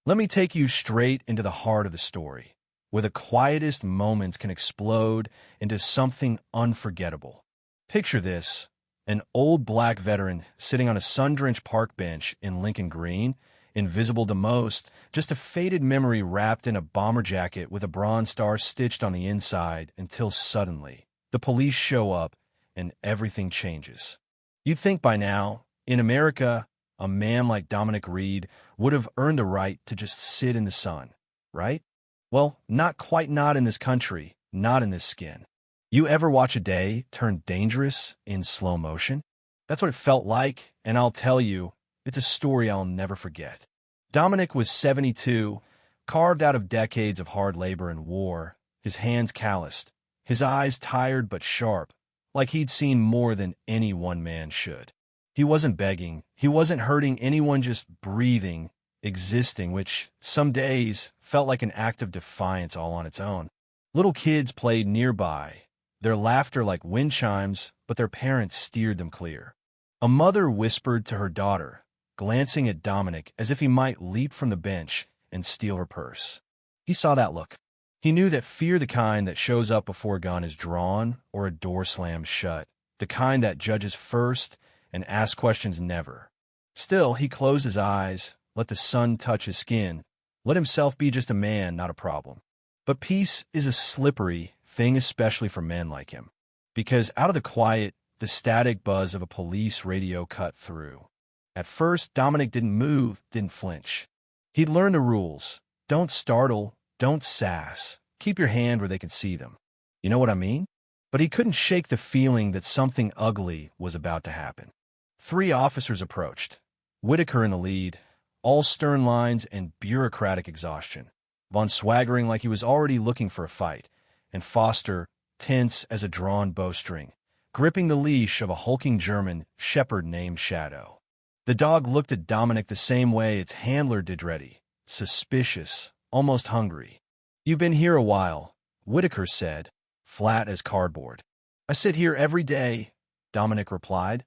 Let me take you straight into the heart of the story, where the quietest moments can explode into something unforgettable. Picture this: an old black veteran sitting on a sun-drenched park bench in Lincoln Green, invisible to most, just a faded memory wrapped in a bomber jacket with a bronze star stitched on the inside, until suddenly, the police show up and everything changes. You'd think by now, in America, a man like Dominic Reed would have earned the right to just sit in the sun, right? Well, not in this country, not in this skin. You ever watch a day turn dangerous in slow motion? That's what it felt like, and I'll tell you, it's a story I'll never forget. Dominic was 72, carved out of decades of hard labor and war, his hands calloused, his eyes tired but sharp, like he'd seen more than any one man should. He wasn't begging, he wasn't hurting anyone, just breathing, existing, which some days felt like an act of defiance all on its own. Little kids played nearby, their laughter like wind chimes, but their parents steered them clear. A mother whispered to her daughter, glancing at Dominic as if he might leap from the bench and steal her purse. He saw that look. He knew that fear, the kind that shows up before a gun is drawn or a door slams shut, the kind that judges first and asks questions never. Still, he closed his eyes, let the sun touch his skin, let himself be just a man, not a problem. But peace is a slippery thing, especially for men like him, because out of the quiet, the static buzz of a police radio cut through. At first, Dominic didn't move, didn't flinch. He'd learned the rules. Don't startle, don't sass, keep your hand where they can see them. You know what I mean? But he couldn't shake the feeling that something ugly was about to happen. 3 officers approached, Whitaker in the lead, all stern lines and bureaucratic exhaustion, Vaughn swaggering like he was already looking for a fight, and Foster, tense as a drawn bowstring, gripping the leash of a hulking German shepherd named Shadow. The dog looked at Dominic the same way its handler did, ready, suspicious, almost hungry. "You've been here a while," Whitaker said, flat as cardboard. "I sit here every day," Dominic replied,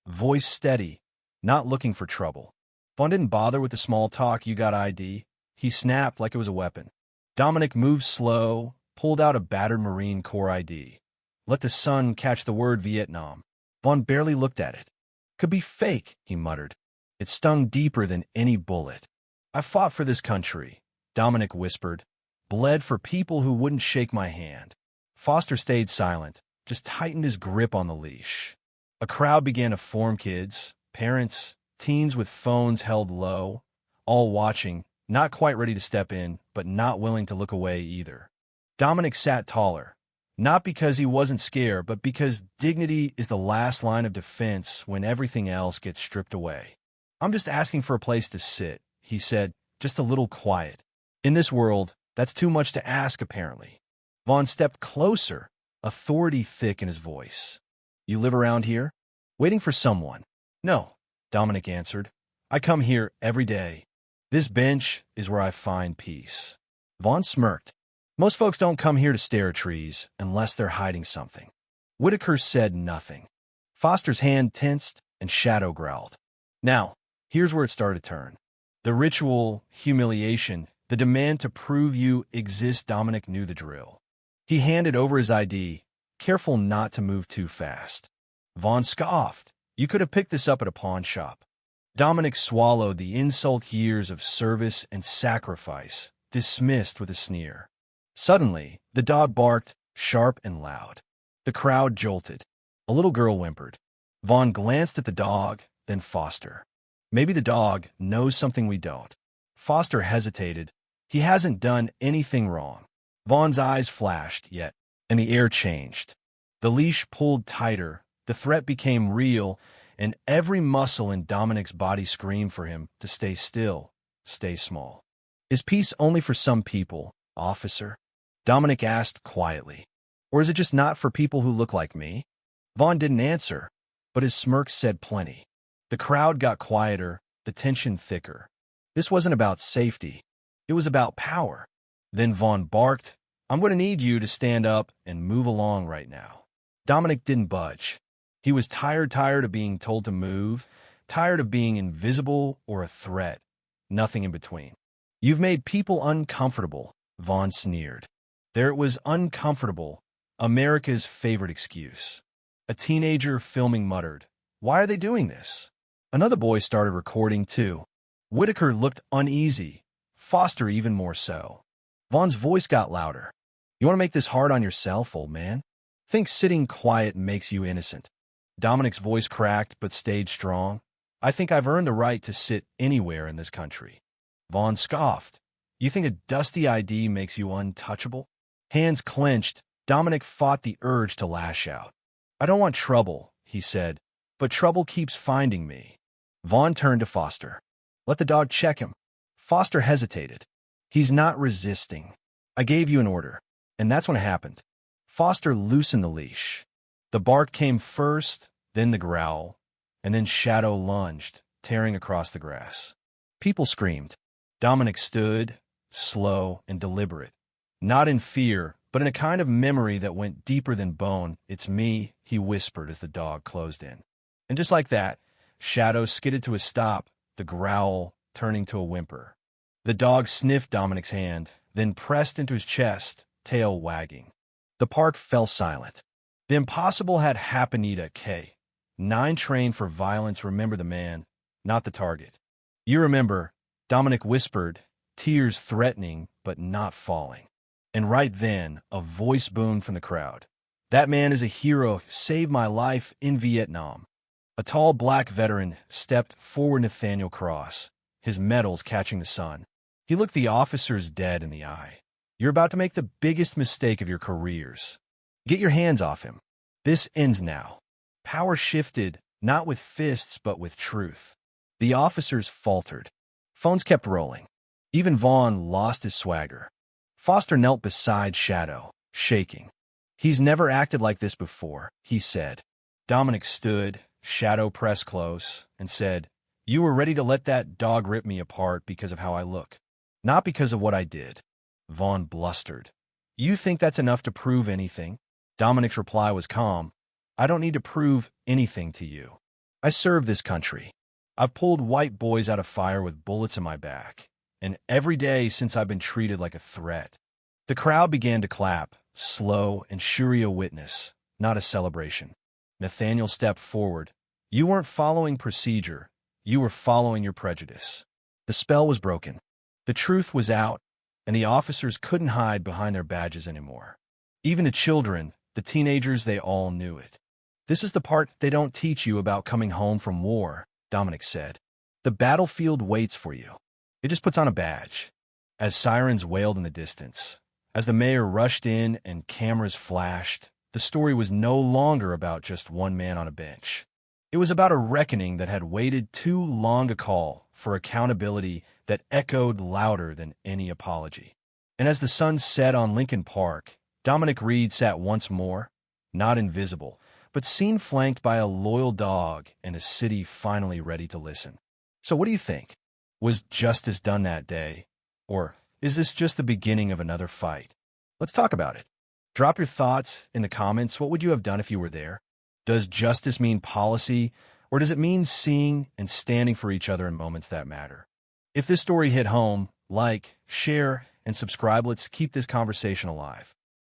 voice steady, not looking for trouble. "Vaughn didn't bother with the small talk. You got ID?" He snapped like it was a weapon. Dominic moved slow, pulled out a battered Marine Corps ID. Let the sun catch the word Vietnam. Vaughn barely looked at it. "Could be fake," he muttered. It stung deeper than any bullet. "I fought for this country," Dominic whispered. "Bled for people who wouldn't shake my hand." Foster stayed silent, just tightened his grip on the leash. A crowd began to form: kids, parents, teens with phones held low, all watching, not quite ready to step in, but not willing to look away either. Dominic sat taller, not because he wasn't scared, but because dignity is the last line of defense when everything else gets stripped away. "I'm just asking for a place to sit," he said, just a little quiet. In this world, that's too much to ask, apparently. Vaughn stepped closer, authority thick in his voice. "You live around here?" "Waiting for someone." "No," Dominic answered. "I come here every day. This bench is where I find peace." Vaughn smirked. "Most folks don't come here to stare at trees unless they're hiding something." Whitaker said nothing. Foster's hand tensed and Shadow growled. Now, here's where it started to turn. The ritual, humiliation, the demand to prove you exist. Dominic knew the drill. He handed over his ID, careful not to move too fast. Vaughn scoffed. "You could have picked this up at a pawn shop." Dominic swallowed the insult: years of service and sacrifice, dismissed with a sneer. Suddenly, the dog barked, sharp and loud. The crowd jolted. A little girl whimpered. Vaughn glanced at the dog, then Foster. Maybe the dog knows something we don't. Foster hesitated. He hasn't done anything wrong. Vaughn's eyes flashed, yet, and the air changed. The leash pulled tighter, the threat became real, and every muscle in Dominic's body screamed for him to stay still, stay small. "Is peace only for some people, officer?" Dominic asked quietly. "Or is it just not for people who look like me?" Vaughn didn't answer, but his smirk said plenty. The crowd got quieter, the tension thicker. This wasn't about safety. It was about power. Then Vaughn barked, "I'm going to need you to stand up and move along right now." Dominic didn't budge. He was tired of being told to move, tired of being invisible or a threat, nothing in between. You've made people uncomfortable, Vaughn sneered. There it was, uncomfortable, America's favorite excuse. A teenager filming muttered, "Why are they doing this?" Another boy started recording too. Whitaker looked uneasy, Foster even more so. Vaughn's voice got louder. "You want to make this hard on yourself, old man? Think sitting quiet makes you innocent." Dominic's voice cracked but stayed strong. "I think I've earned the right to sit anywhere in this country." Vaughn scoffed. "You think a dusty ID makes you untouchable?" Hands clenched, Dominic fought the urge to lash out. "I don't want trouble," he said, "but trouble keeps finding me." Vaughn turned to Foster. "Let the dog check him." Foster hesitated. "He's not resisting. I gave you an order." And that's when it happened. Foster loosened the leash. The bark came first, then the growl, and then Shadow lunged, tearing across the grass. People screamed. Dominic stood, slow and deliberate. Not in fear, but in a kind of memory that went deeper than bone. "It's me," he whispered as the dog closed in. And just like that, Shadow skidded to a stop, the growl turning to a whimper. The dog sniffed Dominic's hand, then pressed into his chest, tail wagging. The park fell silent. The impossible had happened. K. 9 trained for violence remember the man, not the target. "You remember," Dominic whispered, tears threatening but not falling. And right then, a voice boomed from the crowd. "That man is a hero, saved my life in Vietnam." A tall black veteran stepped forward, Nathaniel Cross, his medals catching the sun. He looked the officers dead in the eye. "You're about to make the biggest mistake of your careers. Get your hands off him. This ends now." Power shifted, not with fists but with truth. The officers faltered. Phones kept rolling. Even Vaughn lost his swagger. Foster knelt beside Shadow, shaking. "He's never acted like this before," he said. Dominic stood, Shadow pressed close, and said, "You were ready to let that dog rip me apart because of how I look. Not because of what I did." Vaughn blustered. "You think that's enough to prove anything?" Dominic's reply was calm. "I don't need to prove anything to you. I serve this country. I've pulled white boys out of fire with bullets in my back, and every day since I've been treated like a threat." The crowd began to clap, slow and surely a witness, not a celebration. Nathaniel stepped forward. "You weren't following procedure. You were following your prejudice." The spell was broken. The truth was out, and the officers couldn't hide behind their badges anymore. Even the children, the teenagers, they all knew it. "This is the part they don't teach you about coming home from war," Dominic said. "The battlefield waits for you. It just puts on a badge." As sirens wailed in the distance, as the mayor rushed in and cameras flashed, the story was no longer about just one man on a bench. It was about a reckoning that had waited too long, a call for accountability that echoed louder than any apology. And as the sun set on Lincoln Park, Dominic Reed sat once more, not invisible, but seen, flanked by a loyal dog and a city finally ready to listen. So what do you think? Was justice done that day? Or is this just the beginning of another fight? Let's talk about it. Drop your thoughts in the comments. What would you have done if you were there? Does justice mean policy, or does it mean seeing and standing for each other in moments that matter? If this story hit home, like, share, and subscribe. Let's keep this conversation alive.